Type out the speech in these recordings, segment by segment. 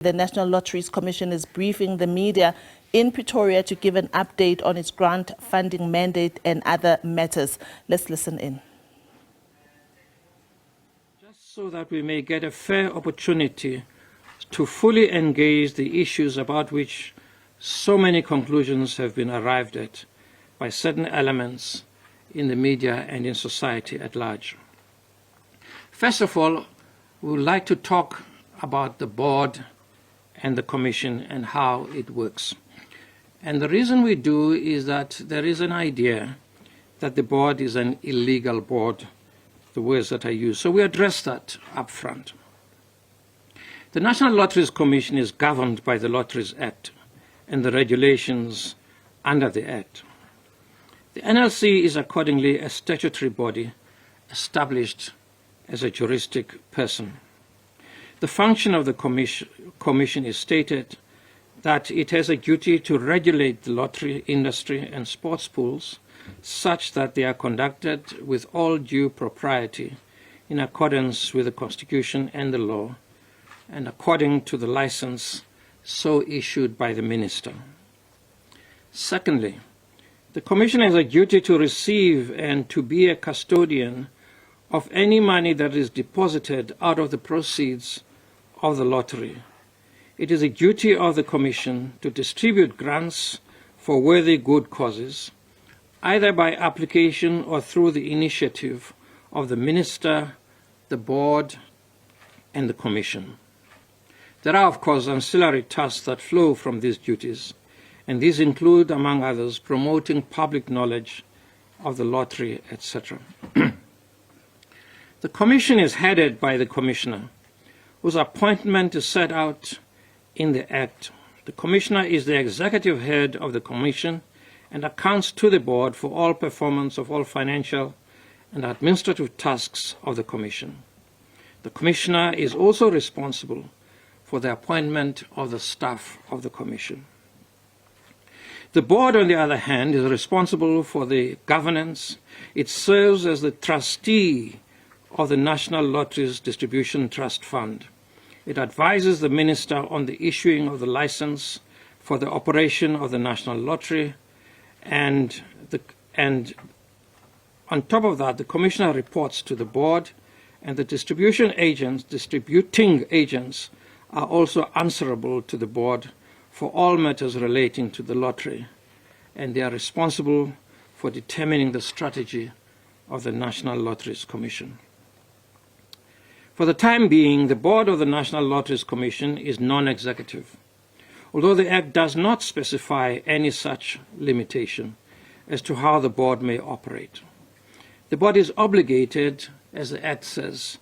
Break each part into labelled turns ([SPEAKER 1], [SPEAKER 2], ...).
[SPEAKER 1] The National Lotteries Commission is briefing the media in Pretoria to give an update on its grant funding mandate and other matters. Let's listen in.
[SPEAKER 2] Just so that we may get a fair opportunity to fully engage the issues about which so many conclusions have been arrived at by certain elements in the media and in society at large. First of all, we would like to talk about the board and the commission and how it works. And the reason we do is that there is an idea that the board is an illegal board, the words that I use. So we address that up front. The National Lotteries Commission is governed by the Lotteries Act and the regulations under the Act. The NLC is accordingly a statutory body established as a juristic person. The function of the commission is stated that it has a duty to regulate the lottery industry and sports pools such that they are conducted with all due propriety in accordance with the Constitution and the law and according to the license so issued by the Minister. Secondly, the Commission has a duty to receive and to be a custodian of any money that is deposited out of the proceeds of the lottery. It is a duty of the Commission to distribute grants for worthy good causes, either by application or through the initiative of the Minister, the Board, and the Commission. There are, of course, ancillary tasks that flow from these duties, and these include, among others, promoting public knowledge of the lottery, etc. The Commission is headed by the Commissioner, whose appointment is set out in the Act. The Commissioner is the executive head of the Commission and accounts to the Board for all performance of all financial and administrative tasks of the Commission. The Commissioner is also responsible for the appointment of the staff of the Commission. The Board, on the other hand, is responsible for the governance. It serves as the trustee of the National Lotteries Distribution Trust Fund. It advises the Minister on the issuing of the license for the operation of the National Lottery, and on top of that, the Commissioner reports to the Board, and the distributing agents are also answerable to the Board for all matters relating to the lottery, and they are responsible for determining the strategy of the National Lotteries Commission. For the time being, the Board of the National Lotteries Commission is non-executive, although the Act does not specify any such limitation as to how the Board may operate. The Board is obligated, as the Act says,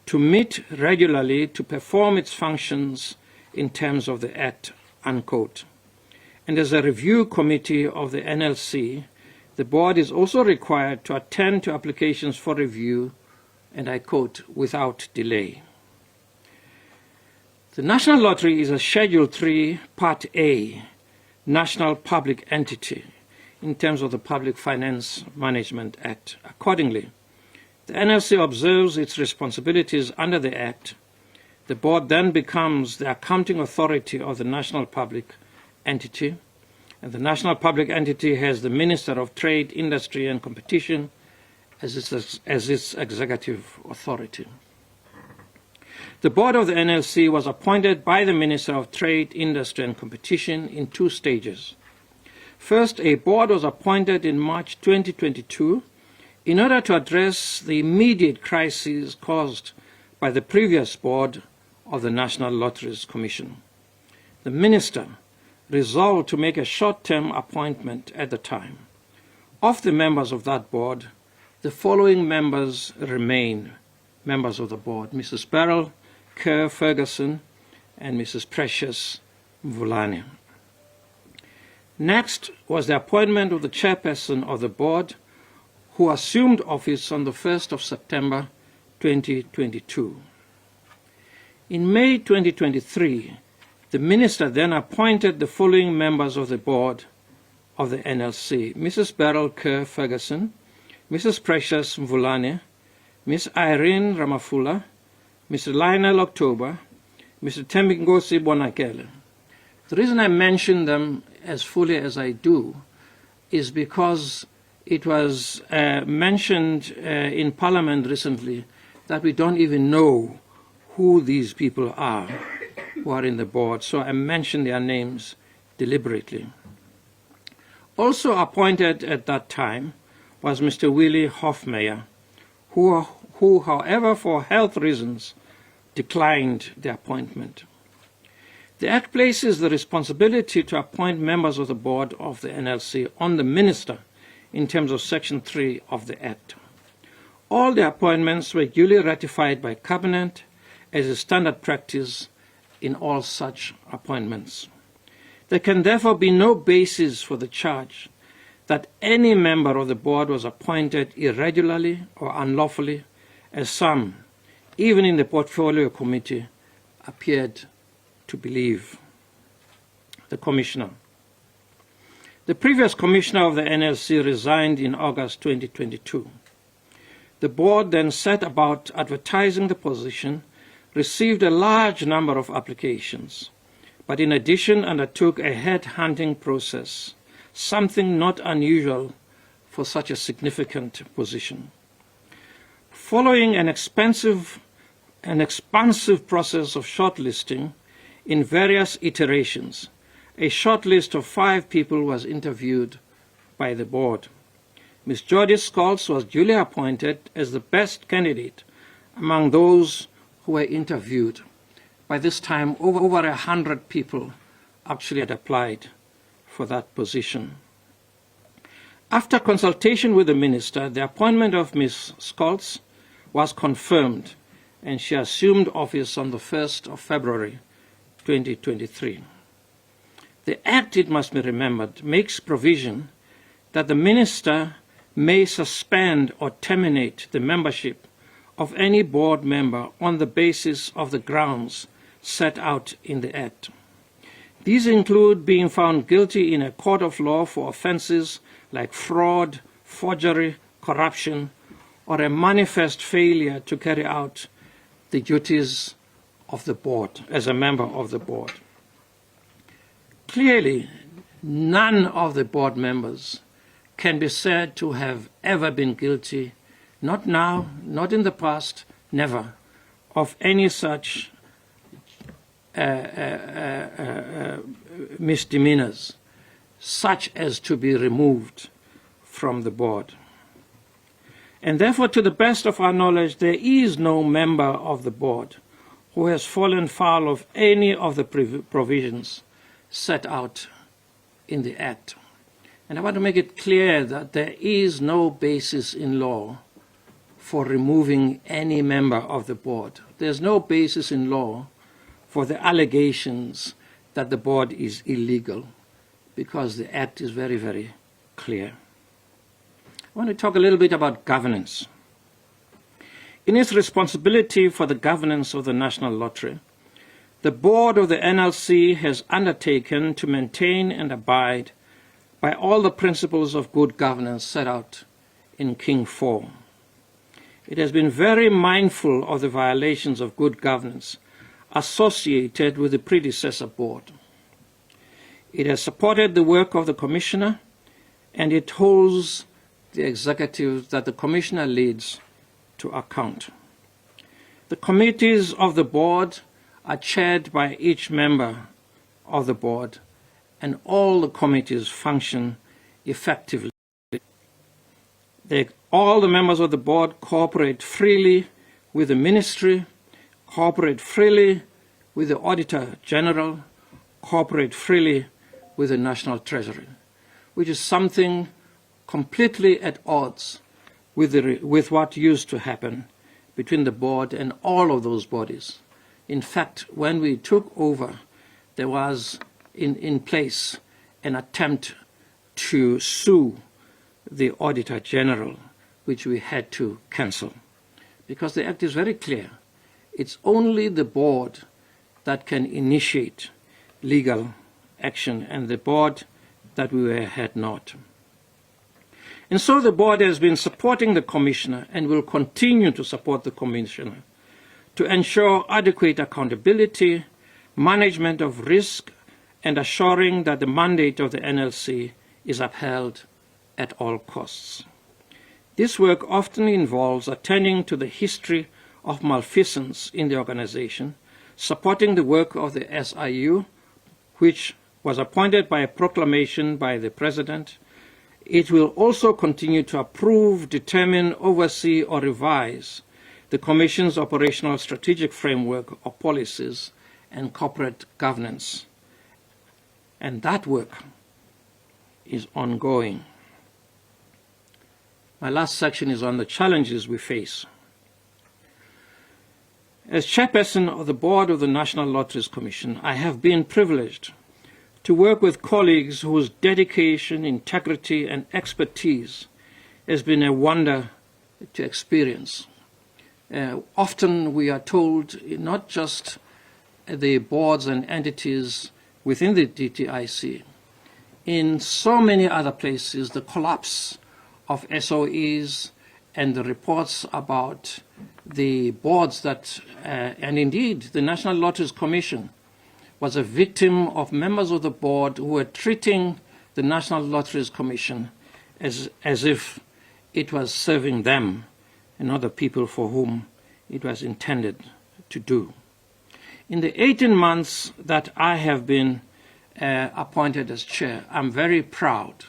[SPEAKER 2] to meet regularly to perform its functions in terms of the Act, unquote. And as a review committee of the NLC, the Board is also required to attend to applications for review, and I quote, without delay. The National Lottery is a Schedule 3, Part A, national public entity in terms of the Public Finance Management Act. Accordingly, the NLC observes its responsibilities under the Act. The Board then becomes the accounting authority of the national public entity, and the national public entity has the Minister of Trade, Industry and Competition as its executive authority. The Board of the NLC was appointed by the Minister of Trade, Industry and Competition in two stages. First, a board was appointed in March 2022 in order to address the immediate crises caused by the previous board of the National Lotteries Commission. The Minister resolved to make a short-term appointment at the time. Of the members of that board, the following members remain members of the board: Mrs. Beryl Kerr-Ferguson and Mrs. Precious Mvulane. Next was the appointment of the chairperson of the board, who assumed office on the 1st of September 2022. In May 2023, the Minister then appointed the following members of the board of the NLC: Mrs. Beryl Kerr-Ferguson, Mrs. Precious Mvulane, Ms. Irene Ramafula, Mr. Lionel October, Mr. Thembinkosi Bonakele. The reason I mention them as fully as I do is because it was mentioned in Parliament recently that we don't even know who these people are who are in the board, so I mentioned their names deliberately. Also appointed at that time was Mr. Willie Hofmeyer, who, however, for health reasons, declined the appointment. The Act places the responsibility to appoint members of the board of the NLC on the minister in terms of Section 3 of the Act. All the appointments were duly ratified by Cabinet as a standard practice in all such appointments. There can therefore be no basis for the charge that any member of the board was appointed irregularly or unlawfully, as some, even in the Portfolio Committee, appeared to believe. The Commissioner. The previous Commissioner of the NLC resigned in August 2022. The board then set about advertising the position, received a large number of applications, but in addition undertook a head-hunting process, something not unusual for such a significant position. Following an expansive process of shortlisting in various iterations, a shortlist of 5 people was interviewed by the board. Ms. Jodie Scholz was duly appointed as the best candidate among those who were interviewed. By this time, over 100 people actually had applied for that position. After consultation with the minister, the appointment of Ms. Scholz was confirmed, and she assumed office on the 1st of February 2023. The Act, it must be remembered, makes provision that the minister may suspend or terminate the membership of any board member on the basis of the grounds set out in the Act. These include being found guilty in a court of law for offences like fraud, forgery, corruption, or a manifest failure to carry out the duties of the board as a member of the board. Clearly, none of the board members can be said to have ever been guilty, not now, not in the past, never, of any such misdemeanors, such as to be removed from the board. And therefore, to the best of our knowledge, there is no member of the board who has fallen foul of any of the provisions set out in the Act. And I want to make it clear that there is no basis in law for removing any member of the board. There's no basis in law for the allegations that the board is illegal, because the Act is very, very clear. I want to talk a little bit about governance. In its responsibility for the governance of the National Lottery, the board of the NLC has undertaken to maintain and abide by all the principles of good governance set out in King 4. It has been very mindful of the violations of good governance associated with the predecessor board. It has supported the work of the Commissioner, and it holds the executive that the Commissioner leads to account. The committees of the board are chaired by each member of the board, and all the committees function effectively. All the members of the board cooperate freely with the Ministry, cooperate freely with the Auditor General, cooperate freely with the National Treasury, which is something completely at odds with what used to happen between the board and all of those bodies. In fact, when we took over, there was in place an attempt to sue the Auditor General, which we had to cancel, because the Act is very clear. It's only the board that can initiate legal action, and the board that we had not. And so the board has been supporting the Commissioner and will continue to support the Commissioner to ensure adequate accountability management of risk, and assuring that the mandate of the NLC is upheld at all costs. This work often involves attending to the history of malfeasance in the organization, supporting the work of the SIU, which was appointed by a proclamation by the President. It will also continue to approve, determine, oversee, or revise the Commission's operational strategic framework of policies and corporate governance. And that work is ongoing. My last section is on the challenges we face. As chairperson of the board of the National Lotteries Commission, I have been privileged to work with colleagues whose dedication, integrity, and expertise has been a wonder to experience. Often we are told not just the boards and entities within the DTIC, in so many other places, the collapse of SOEs and the reports about the boards that, and indeed the National Lotteries Commission was a victim of members of the board who were treating the National Lotteries Commission as if it was serving them and not the people for whom it was intended to do. In the 18 months that I have been appointed as chair, I'm very proud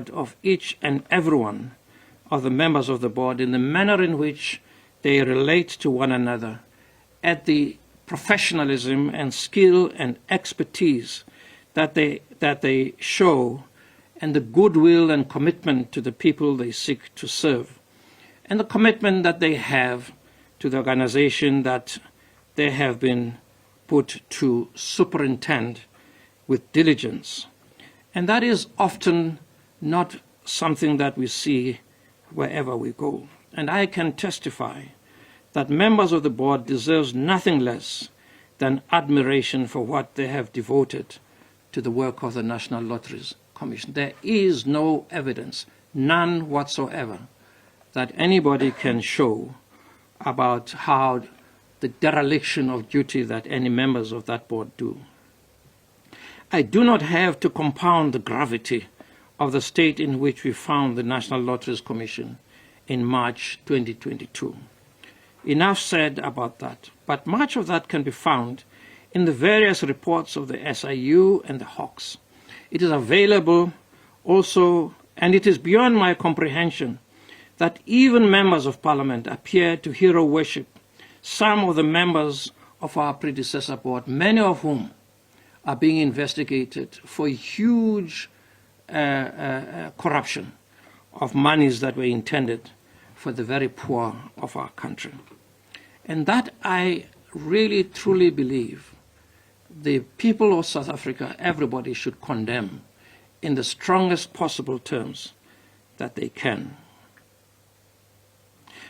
[SPEAKER 2] of each and every one of the members of the board in the manner in which they relate to one another, at the professionalism and skill and expertise that they show, and the goodwill and commitment to the people they seek to serve, and the commitment that they have to the organization that they have been put to superintend with diligence. And that is often not something that we see wherever we go. And I can testify that members of the board deserve nothing less than admiration for what they have devoted to the work of the National Lotteries Commission. There is no evidence, none whatsoever, that anybody can show about how the dereliction of duty that any members of that board do. I do not have to compound the gravity of the state in which we found the National Lotteries Commission in March 2022. Enough said about that, but much of that can be found in the various reports of the SIU and the Hawks. It is available also, and it is beyond my comprehension that even members of parliament appear to hero worship some of the members of our predecessor board, many of whom are being investigated for huge corruption of monies that were intended for the very poor of our country. And that I really, truly believe the people of South Africa, everybody should condemn in the strongest possible terms that they can.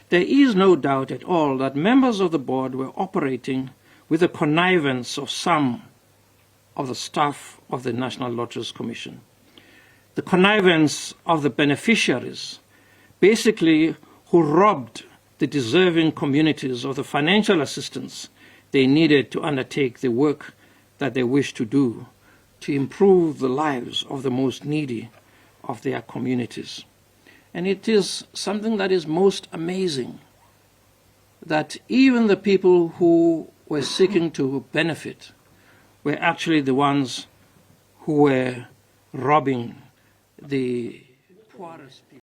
[SPEAKER 2] There is no doubt at all that members of the board were operating with the connivance of some of the staff of the National Lotteries Commission, the connivance of the beneficiaries, basically who robbed the deserving communities of the financial assistance they needed to undertake the work that they wish to do to improve the lives of the most needy of their communities. And it is something that is most amazing that even the people who were seeking to benefit were actually the ones who were robbing the poorest people.